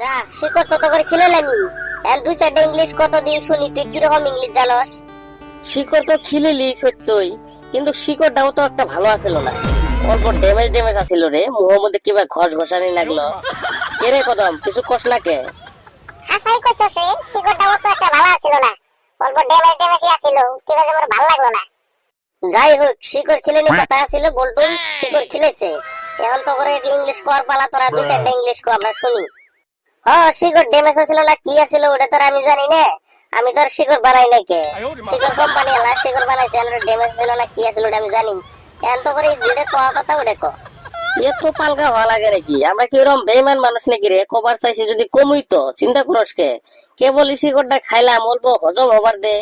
যা শিকড় তত করে খিলেলামি এন্ড দুই চারটা ইংলিশ কত দিয়ে শুনি তুই কিরকম ইংলিশ জানস। শিকড় তো খিলিলি সত্যই, কিন্তু শিকড়টাও তো একটা ভালো আছিল না, অল্প ড্যামেজ আছিল রে, মুহের মধ্যে কিবা ঘষ ঘষানি লাগলো। কে রে কদম, কিছু কষ না কে? হাসাই কইছস রে, শিকড়টাও তো একটা ভালো আছিল না, অল্প ড্যামেজই আছিল, কিবা যে আমার ভালো লাগলো না। যাই হোক, শিকড় খিলেনি কথা আছিল, বলটুন শিকড় খিলেছে, এখন তো করে ইংলিশ কর পালা, তোরা দুই চারটা ইংলিশ কো আমরা শুনি। শিকড় ড্যামেজ আছিল না কি আছিল ওটা তো আমি জানি না, আমি তো আর শিকড় বানাই নাই কে, শিকড় কোম্পানি এলা শিকড় বানাইছে, আর ড্যামেজ ছিল না কি আছিল ওটা আমি জানি। এখন তো করে যেটা কোয়া কথা ওটা কো। এত পালকা হওয়া লাগে নাকি? আমরা কি এরকম বেইমান মানুষ নাকি রে? কবার চাইছি যদি কমই তো চিন্তা করস কে? কেবল শিকড়টা খাইলাম, অল্প হজম হবার দে।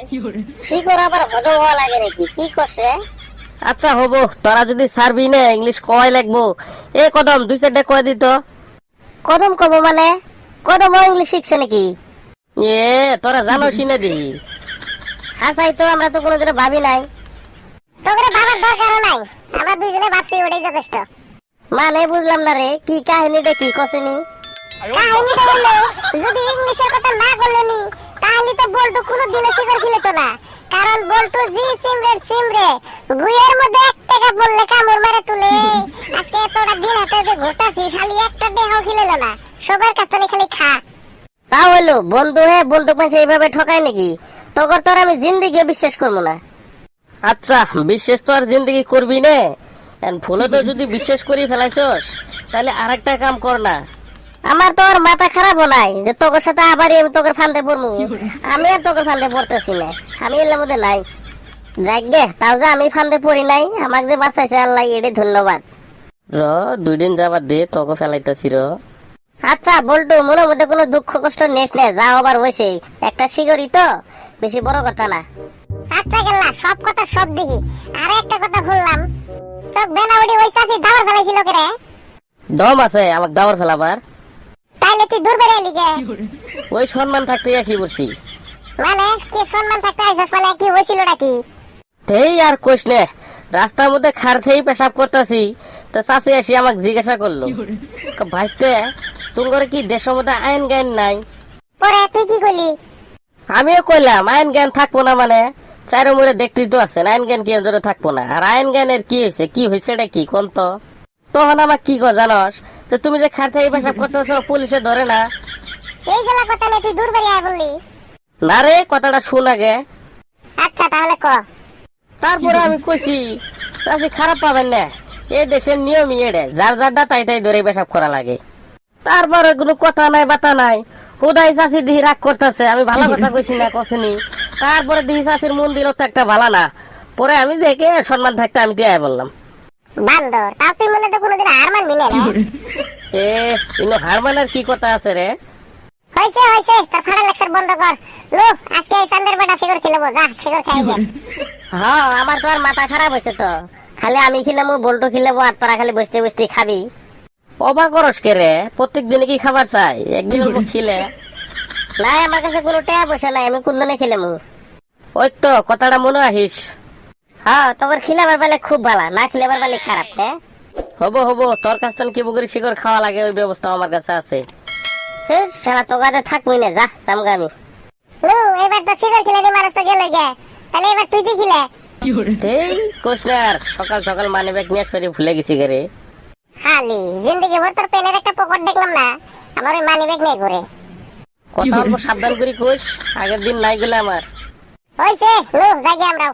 শিকড় আবার হজম হওয়া লাগে নাকি? কি করছে? আচ্ছা হবো, তোরা যদি সারবি না ইংলিশ কয় লাগবো। এ কদম দুই চারটা কয় দিত। কদম কব মানে? কদম ইংলিশ শিখছে নাকি? এ তোরা জানোসই না দি। হাসাই তো, আমরা তো কোনোদিন ভাবি নাই। তোকে ভাবার দরকারও নাই, আমরা দুইজনে ভাবছি ওটাই যথেষ্ট। মানে বুঝলাম না রে, কি কাহিনীটা কি কসেনি? কাহিনীটা হলো, যদি ইংলিশের কথা না বললেনি তাহলে তো বল্টু কোনোদিনও শিকড় খিলেতো না, কারণ বল্টু জি সিমরে গুয়ের মধ্যে এক টাকা বললে কামড় মারে তুলে। আজকে এতটা দিন হাতে যে ঘুরতাছি, খালি একটা টাকাও খিলেলো না, সবার কাছ থেকে খালি খা। তা হলো বন্ধু হে, বন্ধু পাশে এইভাবে ঠকায় নাকি? তোর তোর আমি জিন্দেগিও বিশ্বাস করবো না। আচ্ছা বিশ্বাস তো আর জিন্দগি করবি না, ফোনে তো যদি বিশ্বাস করি ফেলাইছস তাহলে আরেকটা কাম কর না। আমার তো আর মাথা খারাপও নাই যে তোর সাথে আবারই আমি তোকে ফান্দে পড়বো। আমি আর তোকে ফান্দে পড়তেছি না, আমি এর মধ্যে নাই। যাক গে, তাও যে আমি ফান্দে পড়ি নাই, আমাকে যে বাঁচাইছে আল্লাহ, এটাই ধন্যবাদ। র 2 দিন যাবার দে, তোকে ফেলাইতেছি র। আচ্ছা বল্টু, মনের মধ্যে কোনো দুঃখ কষ্ট নেস না, যা হবার হয়েছে, একটা শিকড়ি তো, বেশি বড় কথা না। আচ্ছা গেল্লা, সব কথা সব দেখি, আর একটা কথা বললাম, তোক বেনাউডি ওই চাষি দাবার ফেলাইছিল কে রে? দম আছে আমাকে দাওয়ার ফেলাবার? তাইলে তুই দূর বেড়ে এলি গে? ওই সম্মান থাকতে কি করছি। মানে কি সম্মান থাকতে আইছস, মানে কি হয়েছিল নাকি? এই আর কইস নে, রাস্তার মধ্যে খার থেই পেশাব করতেছি, তো চাষি আসি আমাকে জিজ্ঞাসা করলো, ভাইস্তে তোমার কি দেশের মধ্যে আইন জ্ঞান নাই? পরে তুই কি কইলি? আমিও কইলাম আইন জ্ঞান থাকবো না মানে, চারো মুড়ে দেখতেই তো আছেন আইন জ্ঞান কি ধরে থাকবো না। আর আইন জ্ঞানের কি হয়েছে, কি হয়েছে এটা কি কোন তো? তখন আমার কি কর জানস, তো তুমি যে খার থেকে পেশাব করতেছো পুলিশে ধরে না? এই জেলা কথা নেই, তুই দূর বেড়ে আয় বললি। না রে, কথাটা শুন আগে। আচ্ছা তাহলে ক। তারপরে আমি কইছি চাষি খারাপ পাবেন না, এই দেশের নিয়মই এড়ে, যার যারটা তাই তাই ধরে পেশাব করা লাগে। তারপরে কোনো কথা নাই বাতা নাই, হুদাই চাষি দিহি রাগ করতেছে, আমি ভালো কথা কইছি না কছিনি। তারপরে দিহি চাষির মন দিল তো একটা ভালো না, পরে আমি দেখে সম্মান থাকতে আমি দিয়ে বললাম। বান্দর, তাও তুই মনে তো কোনোদিন হার মানবি না রে? এ ইনো হার মানার কি কথা আছে রে? হইছে, তোর ফাড়া লেকচার বন্ধ কর। লো, আজকে এই চান্দের বেটা শিকড় খেলবো, যা শিকড় খাই গে। হ্যাঁ, আমার তো আর মাথা খারাপ হয়েছে তো, খালি আমি খিলামু, বল্টু খিলাবো, আর তোরা খালি বসতে বসতে খাবি। অবাক করস কে রে? প্রত্যেক দিনে কি খাবার চাই, একদিন খিলে? নাই, আমার কাছে কোনো টাকা পয়সা নাই, আমি কোন দিনে খিলামু? ওই তো কথাটা মনে রাখিস। হ্যাঁ, তোর খিলাবার বেলা খুব ভালো, না খিলাবার বেলা খারাপ। হ্যাঁ হবো, তোর কাছ থেকে কি বকরি শিকড় খাওয়া লাগে ওই ব্যবস্থা আমার কাছে আছে। সারা তো গাছে থাকবই না, যা সামগা আমি। লো, এবার তো শিকড় খিলানি মানুষ তো গেল গে, তাহলে এবার তুই কি খিলে? এই কোশ না আর, সকাল সকাল মানি ব্যাগ নিয়ে ফেরে ভুলে গেছি গে রে। খালি জিন্দেগি ভর তোর পেনের একটা পকেট দেখলাম না, আমার ওই মানি ব্যাগ নিয়ে ঘুরে। কথা অল্প সাবধান করি কোশ, আগের দিন নাই গেলে আমার। হইছে, লো যাই গে আমরাও।